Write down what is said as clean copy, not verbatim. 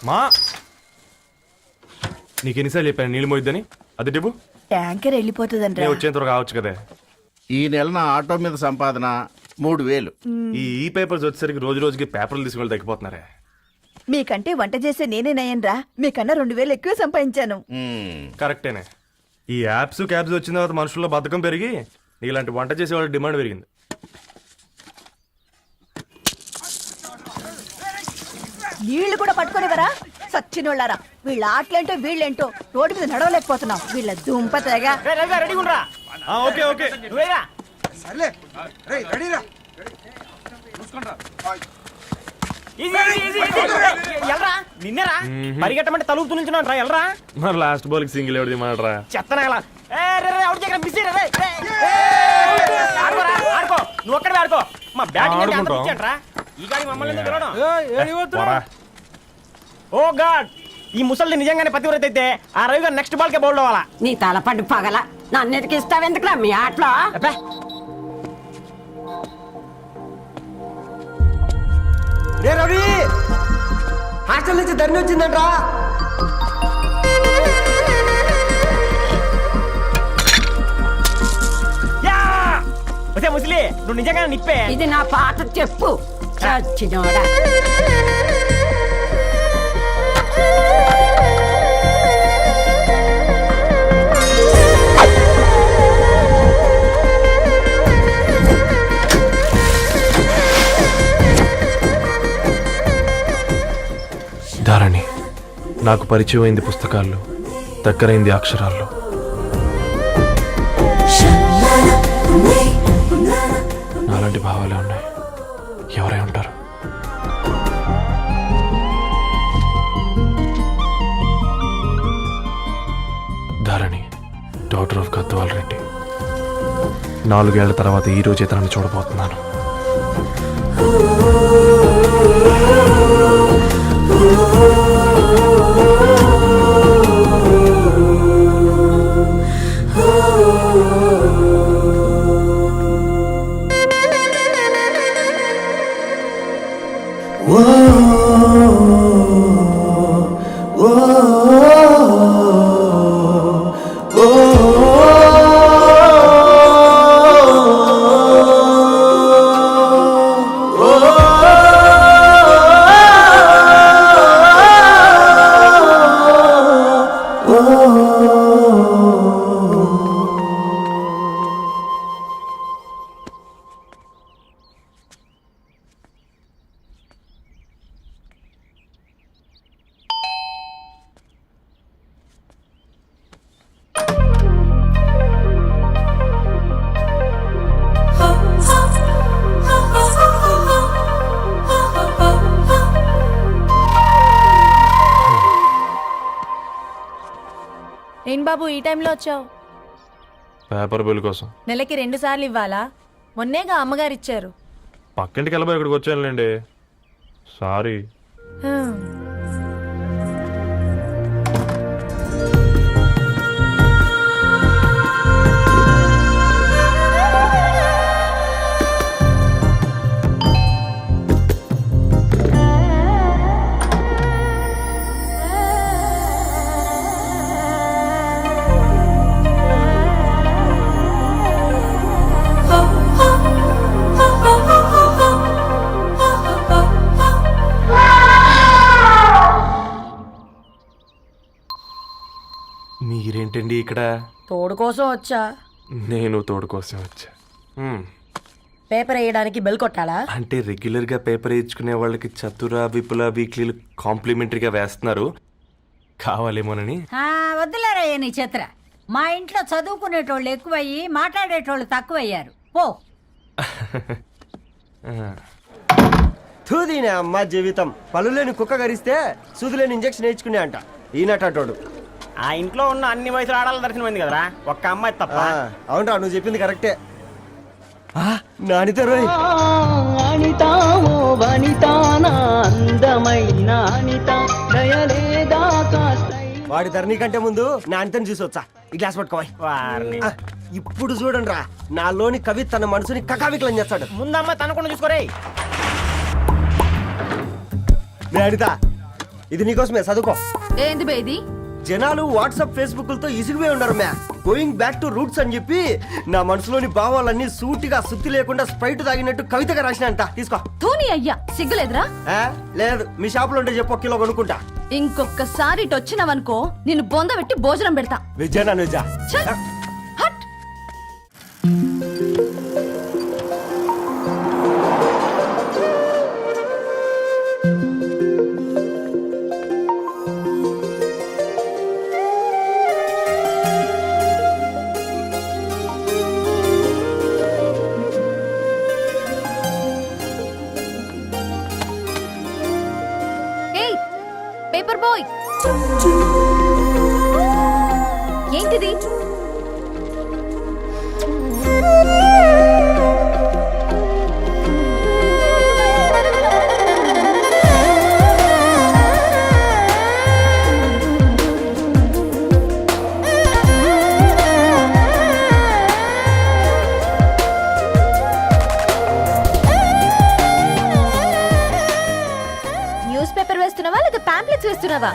మా నీకెన్నిసార్లు చెప్పాను నీళ్ళు మోయిద్దని? అది డిబు ట్యాంకర్ వెళ్ళిపోతుందంట. వచ్చేంత కావచ్చు కదా. ఈ నెల నా ఆటో మీద సంపాదన 3000. ఈ పేపర్స్ వచ్చేసరికి రోజు రోజుకి పేపర్లు తీసుకుని తగ్గిపోతున్నారే. మీకంటే వంట చేసే నేనే నయ్యన్రా, మీకన్నా 2000 ఎక్కువ సంపాదించాను. కరెక్టేనే. ఈ యాప్స్ క్యాబ్స్ వచ్చిన తర్వాత మనుషుల్లో బద్ధకం పెరిగి ఇలాంటి వంట చేసే వాళ్ళ డిమాండ్ పెరిగింది. వీళ్ళు కూడా పట్టుకునేవరా సచ్చినోళ్ళారా. వీళ్ళ ఆటలేంటో వీళ్ళేంటో రోడ్డు మీద నడవలేకపోతున్నాం. వీళ్ళ దుంప తెగ. ఓకే ఓకే నిన్నరా పరిగెట్టమంటే తలుపుతూ నిల్చున్నాను రా. ఎల్రా మరి లాస్ట్ బాల్ కి సింగిల్ ఎవరిది మాట్రా చెత్తనా ఎలా ఆడుకో నువ్వు ఒక్కడే ఆడుకో. మా బ్యాటింగ్ రా. ఈ గాడి మమ్మల్ని ఓ గాడ్, ఈ ముసలి నిజంగానే పతివ్రత అయితే ఆ రవి గారు నెక్స్ట్ బాల్ కే బౌల్డ్ అవ్వాలా. నీ తలపండు పగల నన్ను ఎదికిస్తావు ఎందుకురా మీ ఆటలో? రే రవి, హాస్టల్ నుంచి ధరణి వచ్చిందంట్రా. ముసలి నువ్వు నిజంగా నిప్పే. ఇది నా పాత చెప్పు చచ్చినోడా. ధారణి నాకు పరిచయం అయింది పుస్తకాల్లో, దగ్గరైంది అక్షరాల్లో. నాలాంటి భావాలే ఉన్నాయి. ఎవరై ఉంటారు? Dharani doctor of Gadwal Reddy. 4 ఏళ్ల తర్వాత ఈ రోజు ఇతరాన్ని చూడబోతున్నాను. ఏం బాబు ఈ టైంలో వచ్చావు? పేపర్ బిల్ కోసం. నెలకి 2 సార్లు ఇవ్వాలా? మొన్నేగా అమ్మగారు ఇచ్చారు. పక్కింటికి వెళ్ళబోయి ఇక్కడికి వచ్చానులేండి. సారీ. మీరేంటండి ఇక్కడ? తోడు కోసం వచ్చా. నేను తోడు కోసం వచ్చా. పేపర్ వేయడానికి బెల్ కొట్టాలా? అంటే రెగ్యులర్ గా పేపర్ వేయించుకునే వాళ్ళకి చతుర విపుల వీక్లీలు కాంప్లిమెంటరీగా వేస్తున్నారు, కావాలేమోనని. వద్దులేరయ్య నీ చిత్ర. మా ఇంట్లో చదువుకునేటోళ్ళు ఎక్కువయ్యి మాట్లాడేటోళ్ళు తక్కువయ్యారు. పో. తూదీనే అమ్మ జీవితం. పలులేని కుక్క గరిస్తే సూదులేని ఇంజక్షన్ వేయించుకునే అంట ఈనటోడు. ఆ ఇంట్లో ఉన్న అన్ని వయసులో ఆడాలి దర్శనమైంది కదరా, ఒక్క అమ్మాయి తప్ప. అవునరా, నువ్వు చెప్పింది కరెక్టే. నానితో రోయ్. వాడి ధరణి కంటే ముందు నా అంతని చూసొచ్చా. ఈ గ్లాస్ పట్టుకోవాలి. ఇప్పుడు చూడండి రా, నాలోని కవి తన మనసుని కకావికలం చేస్తాడు. ముందమ్మ తనకుండా చూసుకోరే. అనిత ఇది నీకోసమే చదువుకో. ఏంది బే ఇది? జనాలు వాట్సాప్ ఫేస్బుక్లతో ఇసిగిపోయి ఉన్నారు మ్యా. గోయింగ్ బ్యాక్ టు రూట్స్ అని చెప్పి నా మనసులోని భావాలన్నీ సూటిగా సుత్తి లేకుండా స్ప్రైట్ తాగినట్టు కవితగా రాసిన అంట. తీసుకో. ధోని అయ్యా సిగ్గులేదురా? లేదు, మీ షాప్ లో ఉంటే చెప్పు, 1 కిలో కొనుక్కుంటా. ఇంకొకసారి ఇటు వచ్చినావనుకో నిన్ను బొంద పెట్టి భోజనం పెడతా. వెజ్జా నాన్ వెజ్జా? ఛ! హట్! ఏయ్ పేపర్ బాయ్, ఏంటిది? న్యూస్ పేపర్ వేస్తున్నావా లేదా పాంప్లెట్స్ వేస్తున్నావా?